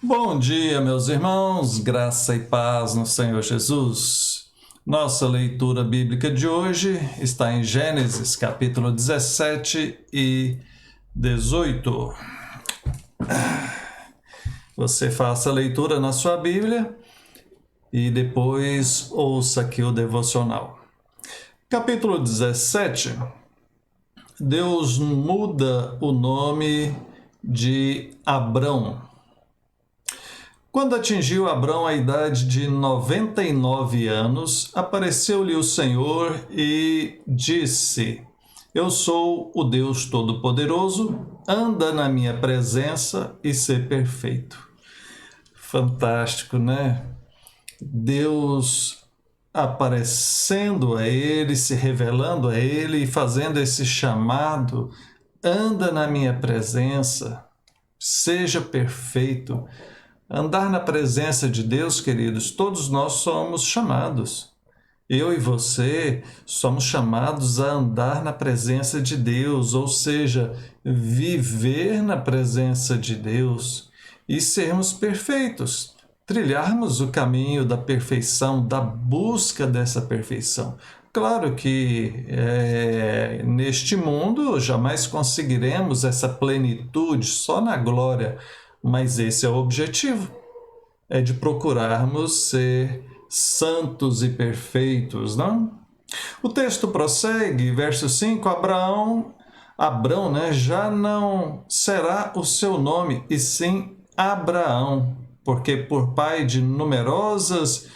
Bom dia, meus irmãos, graça e paz no Senhor Jesus. Nossa leitura bíblica de hoje está em Gênesis, capítulo 17 e 18. Você faça a leitura na sua Bíblia e depois ouça aqui o devocional. Capítulo 17, Deus muda o nome de Abrão. Quando atingiu Abrão a idade de 99 anos, apareceu-lhe o Senhor e disse: Eu sou o Deus Todo-Poderoso, anda na minha presença e ser perfeito. Fantástico, né? Deus aparecendo a ele, se revelando a ele e fazendo esse chamado: anda na minha presença, seja perfeito. Andar na presença de Deus, queridos, todos nós somos chamados. Eu e você somos chamados a andar na presença de Deus, ou seja, viver na presença de Deus e sermos perfeitos, trilharmos o caminho da perfeição, da busca dessa perfeição. Claro que neste mundo jamais conseguiremos essa plenitude só na glória, mas esse é o objetivo, é de procurarmos ser santos e perfeitos, não? O texto prossegue, verso 5, Abrão, né, já não será o seu nome, e sim Abraão, porque por pai de numerosas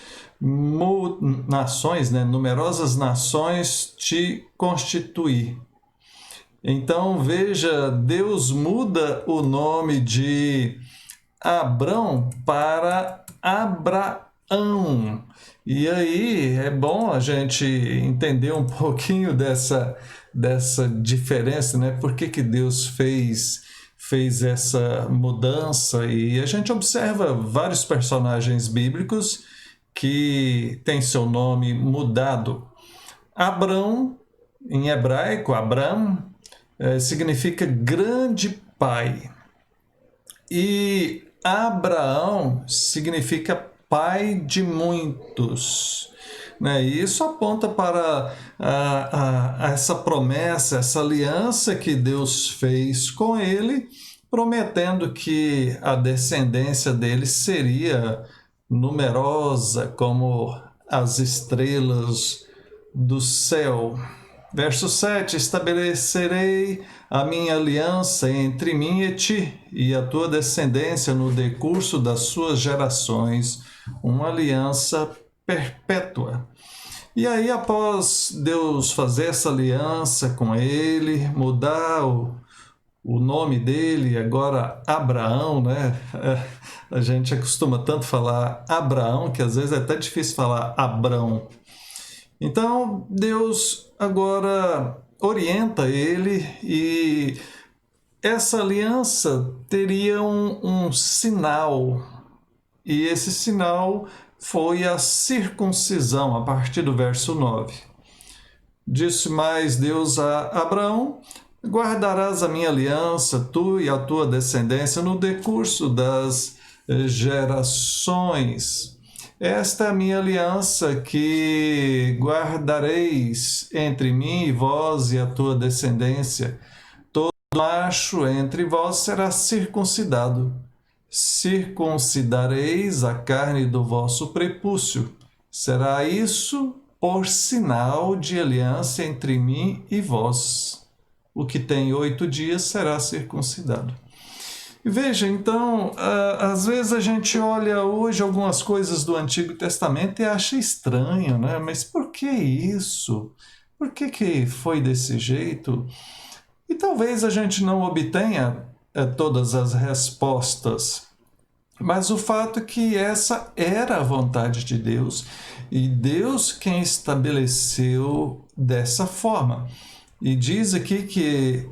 nações, né, numerosas nações te constituí. Então, veja, Deus muda o nome de Abrão para Abraão. E aí é bom a gente entender um pouquinho dessa diferença, né? Por que Deus fez essa mudança? E a gente observa vários personagens bíblicos que têm seu nome mudado. Abrão, em hebraico, Abram, significa grande pai. E Abraão significa pai de muitos. Né? E isso aponta para essa promessa, essa aliança que Deus fez com ele, prometendo que a descendência dele seria numerosa como as estrelas do céu. Verso 7, estabelecerei a minha aliança entre mim e ti, e a tua descendência no decurso das suas gerações, uma aliança perpétua. E aí, após Deus fazer essa aliança com ele, mudar o nome dele, agora Abraão, né? A gente acostuma tanto falar Abraão, que às vezes é até difícil falar Abrão. Então, Deus agora orienta ele e essa aliança teria um sinal. E esse sinal foi a circuncisão, a partir do verso 9. Disse mais Deus a Abraão: guardarás a minha aliança, tu e a tua descendência, no decurso das gerações. Esta é a minha aliança que guardareis entre mim e vós e a tua descendência. Todo macho entre vós será circuncidado. Circuncidareis a carne do vosso prepúcio. Será isso por sinal de aliança entre mim e vós. O que tem 8 dias será circuncidado. Veja, então, às vezes a gente olha hoje algumas coisas do Antigo Testamento e acha estranho, né? Mas por que isso? Por que foi desse jeito? E talvez a gente não obtenha todas as respostas, mas o fato é que essa era a vontade de Deus e Deus quem estabeleceu dessa forma. E diz aqui que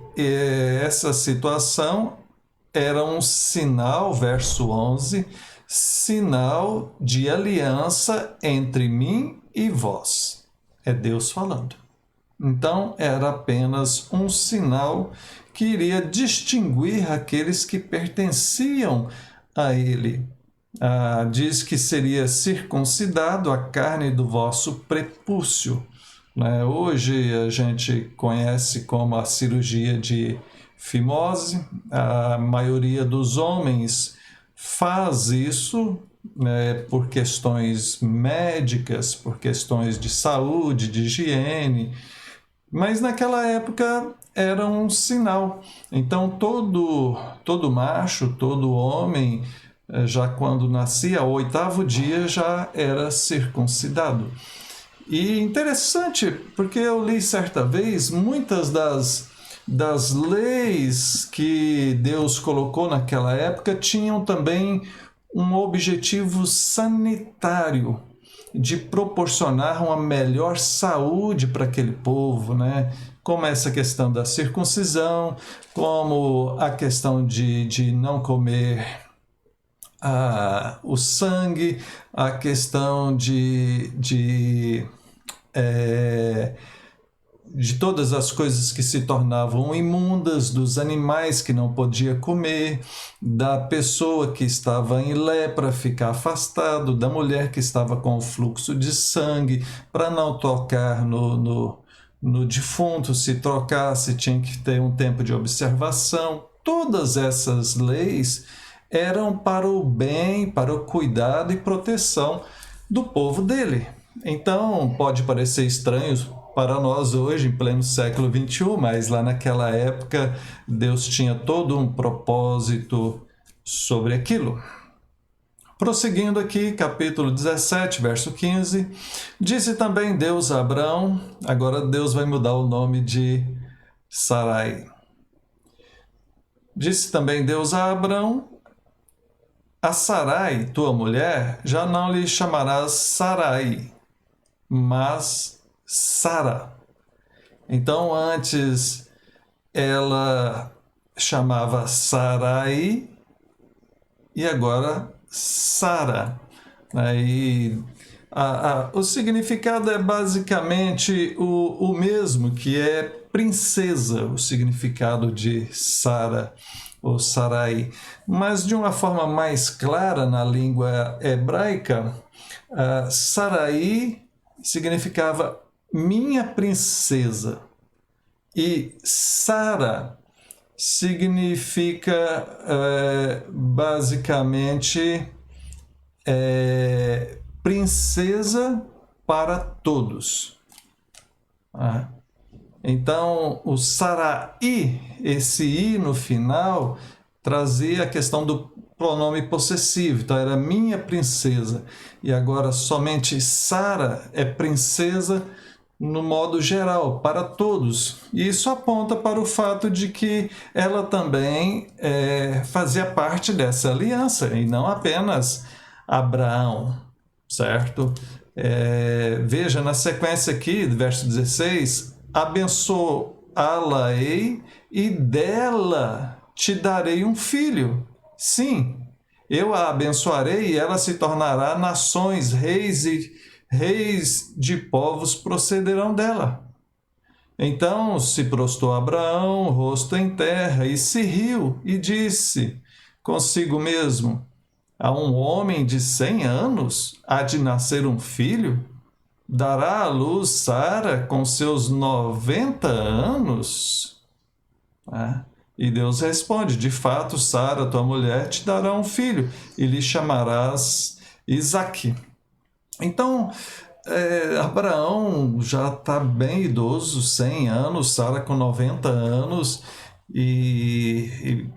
essa situação era um sinal, verso 11, sinal de aliança entre mim e vós. É Deus falando. Então, era apenas um sinal que iria distinguir aqueles que pertenciam a ele. Diz que seria circuncidado a carne do vosso prepúcio. Né? Hoje a gente conhece como a cirurgia de fimose. A maioria dos homens faz isso, né, por questões médicas, por questões de saúde, de higiene, mas naquela época era um sinal. Então todo macho, todo homem, já quando nascia, ao 8º dia já era circuncidado. E interessante, porque eu li certa vez muitas das leis que Deus colocou naquela época tinham também um objetivo sanitário, de proporcionar uma melhor saúde para aquele povo, né? Como essa questão da circuncisão, como a questão de não comer o sangue, a questão de todas as coisas que se tornavam imundas, dos animais que não podia comer, da pessoa que estava em lepra ficar afastado, da mulher que estava com fluxo de sangue, para não tocar no defunto, se trocasse tinha que ter um tempo de observação. Todas essas leis eram para o bem, para o cuidado e proteção do povo dele. Então, pode parecer estranho para nós hoje, em pleno século XXI, mas lá naquela época Deus tinha todo um propósito sobre aquilo. Prosseguindo aqui, capítulo 17, verso 15, disse também Deus a Abrão, agora Deus vai mudar o nome de Sarai. Disse também Deus a Abrão, a Sarai, tua mulher, já não lhe chamarás Sarai, mas Sara. Então antes ela chamava Sarai e agora Sara. Aí o significado é basicamente o mesmo, que é princesa, o significado de Sara ou Sarai. Mas de uma forma mais clara na língua hebraica, Sarai significava minha princesa e Sara significa basicamente princesa para todos. Então, o Sarai, esse i no final, trazia a questão do pronome possessivo. Então, era minha princesa. E agora, somente Sara é princesa no modo geral, para todos. E isso aponta para o fato de que ela também fazia parte dessa aliança, e não apenas Abraão, certo? Veja, na sequência aqui, verso 16, abençoá-la-ei e dela te darei um filho. Sim, eu a abençoarei e ela se tornará nações, reis de povos procederão dela. Então se prostrou Abraão, rosto em terra, e se riu, e disse consigo mesmo, a um homem de 100 anos há de nascer um filho? Dará à luz Sara com seus 90 anos? E Deus responde, de fato, Sara, tua mulher, te dará um filho, e lhe chamarás Isaque. Então, Abraão já está bem idoso, 100 anos, Sara com 90 anos, e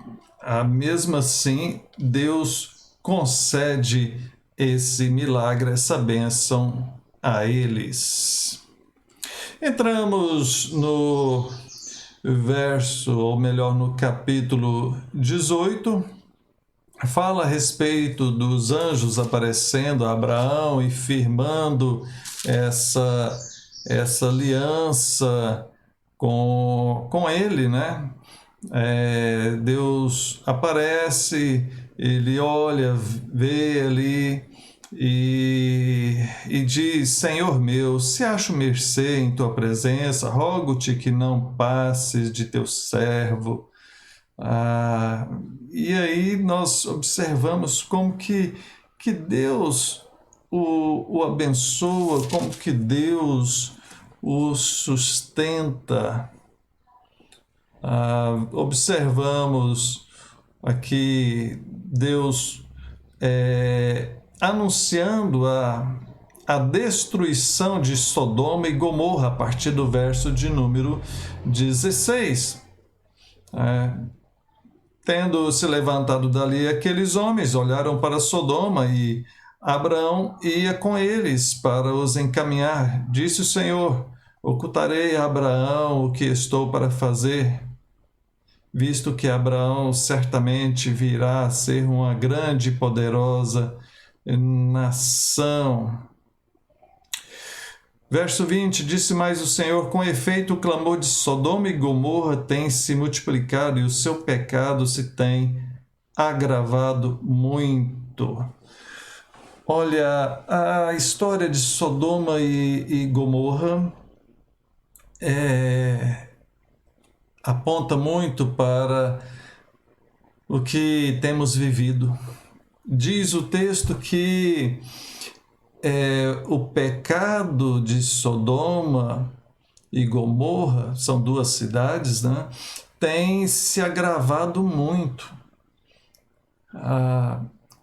mesmo assim, Deus concede esse milagre, essa bênção a eles. Entramos no verso, ou melhor, no capítulo 18, fala a respeito dos anjos aparecendo a Abraão e firmando essa aliança com ele, né? Deus aparece, ele olha, vê ali e diz, Senhor meu, se acho mercê em tua presença, rogo-te que não passes de teu servo. E aí nós observamos como que Deus o abençoa, como que Deus o sustenta. Observamos aqui Deus anunciando a destruição de Sodoma e Gomorra a partir do verso de número 16. Tendo se levantado dali aqueles homens, olharam para Sodoma e Abraão ia com eles para os encaminhar. Disse o Senhor: ocultarei a Abraão o que estou para fazer, visto que Abraão certamente virá a ser uma grande e poderosa nação. Verso 20, disse mais o Senhor: com efeito, o clamor de Sodoma e Gomorra tem se multiplicado e o seu pecado se tem agravado muito. Olha, a história de Sodoma e Gomorra aponta muito para o que temos vivido. Diz o texto que o pecado de Sodoma e Gomorra, são duas cidades, né, tem se agravado muito.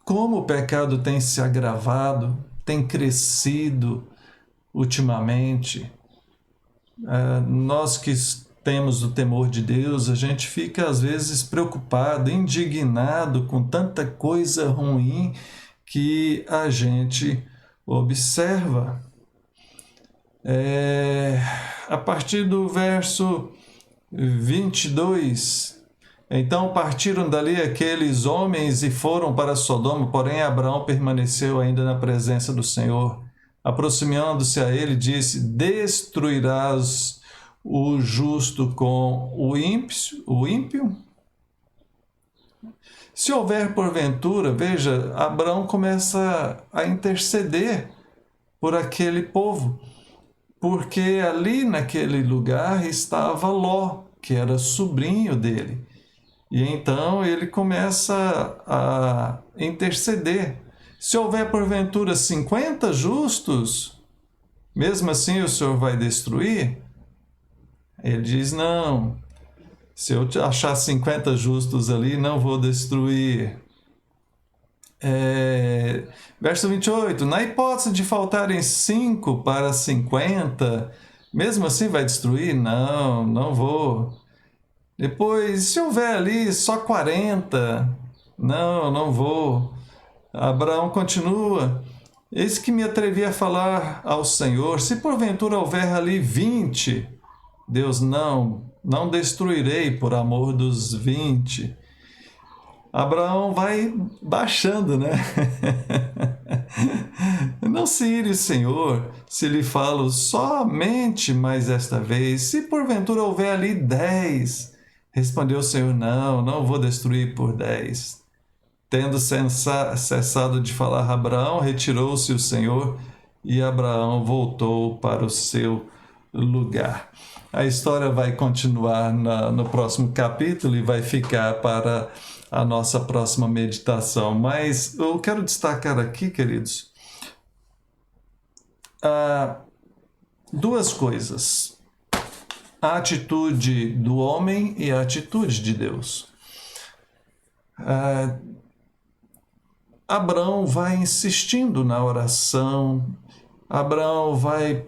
Como o pecado tem se agravado, tem crescido ultimamente, nós que temos o temor de Deus, a gente fica às vezes preocupado, indignado com tanta coisa ruim que a gente observa. A partir do verso 22, então partiram dali aqueles homens e foram para Sodoma, porém Abraão permaneceu ainda na presença do Senhor. Aproximando-se a ele, disse: destruirás o justo com o ímpio? Se houver porventura, veja, Abraão começa a interceder por aquele povo, porque ali naquele lugar estava Ló, que era sobrinho dele. E então ele começa a interceder. Se houver porventura 50 justos, mesmo assim o Senhor vai destruir? Ele diz: não, se eu achar 50 justos ali, não vou destruir. Verso 28, na hipótese de faltarem 5 para 50, mesmo assim vai destruir? Não, não vou. Depois, se houver ali só 40, não, não vou. Abraão continua: eis que me atrevi a falar ao Senhor, se porventura houver ali 20, Deus, não destruirei por amor dos 20. Abraão vai baixando, né? Não se ire, Senhor, se lhe falo somente mais esta vez, se porventura houver ali 10. Respondeu o Senhor: não vou destruir por 10. Tendo cessado de falar a Abraão, retirou-se o Senhor e Abraão voltou para o seu lugar. A história vai continuar no próximo capítulo e vai ficar para a nossa próxima meditação. Mas eu quero destacar aqui, queridos, duas coisas: a atitude do homem e a atitude de Deus. Abraão vai insistindo na oração, Abraão vai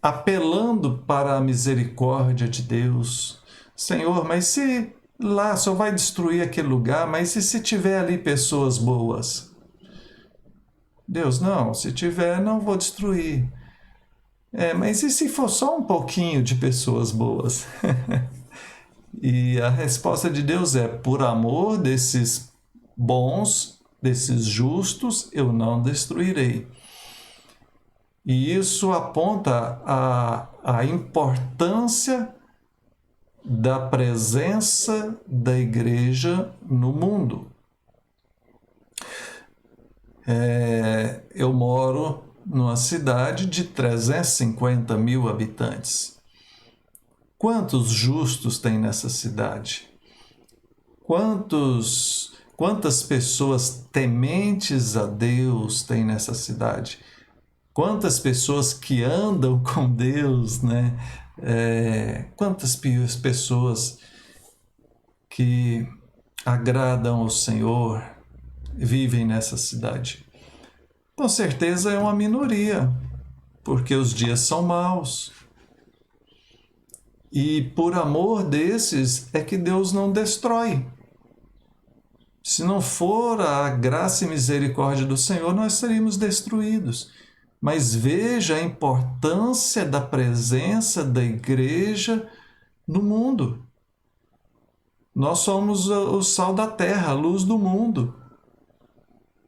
apelando para a misericórdia de Deus. Senhor, mas se lá só vai destruir aquele lugar, mas e se tiver ali pessoas boas? Deus, não, se tiver, não vou destruir. Mas e se for só um pouquinho de pessoas boas? E a resposta de Deus é: por amor desses bons, desses justos, eu não destruirei. E isso aponta a importância da presença da igreja no mundo. Eu moro numa cidade de 350 mil habitantes. Quantos justos tem nessa cidade? Quantas pessoas tementes a Deus tem nessa cidade? Quantas pessoas que andam com Deus, né? Quantas pessoas que agradam ao Senhor vivem nessa cidade? Com certeza é uma minoria, porque os dias são maus. E por amor desses é que Deus não destrói. Se não for a graça e misericórdia do Senhor, nós seríamos destruídos. Mas veja a importância da presença da igreja no mundo. Nós somos o sal da terra, a luz do mundo.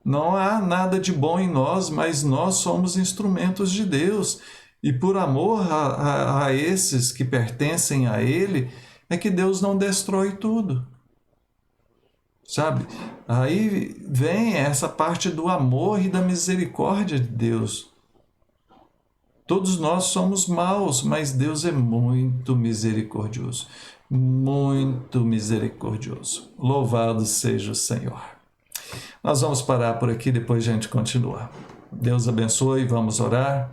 Não há nada de bom em nós, mas nós somos instrumentos de Deus. E por amor a esses que pertencem a Ele, é que Deus não destrói tudo. Sabe? Aí vem essa parte do amor e da misericórdia de Deus. Todos nós somos maus, mas Deus é muito misericordioso. Muito misericordioso. Louvado seja o Senhor. Nós vamos parar por aqui, depois a gente continua. Deus abençoe, vamos orar.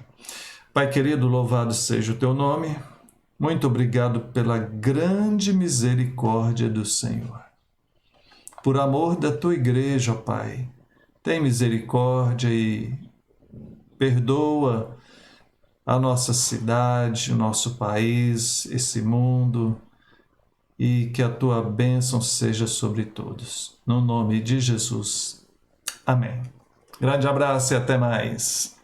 Pai querido, louvado seja o teu nome. Muito obrigado pela grande misericórdia do Senhor. Por amor da tua igreja, Pai, tem misericórdia e perdoa a nossa cidade, o nosso país, esse mundo, e que a tua bênção seja sobre todos. No nome de Jesus. Amém. Grande abraço e até mais.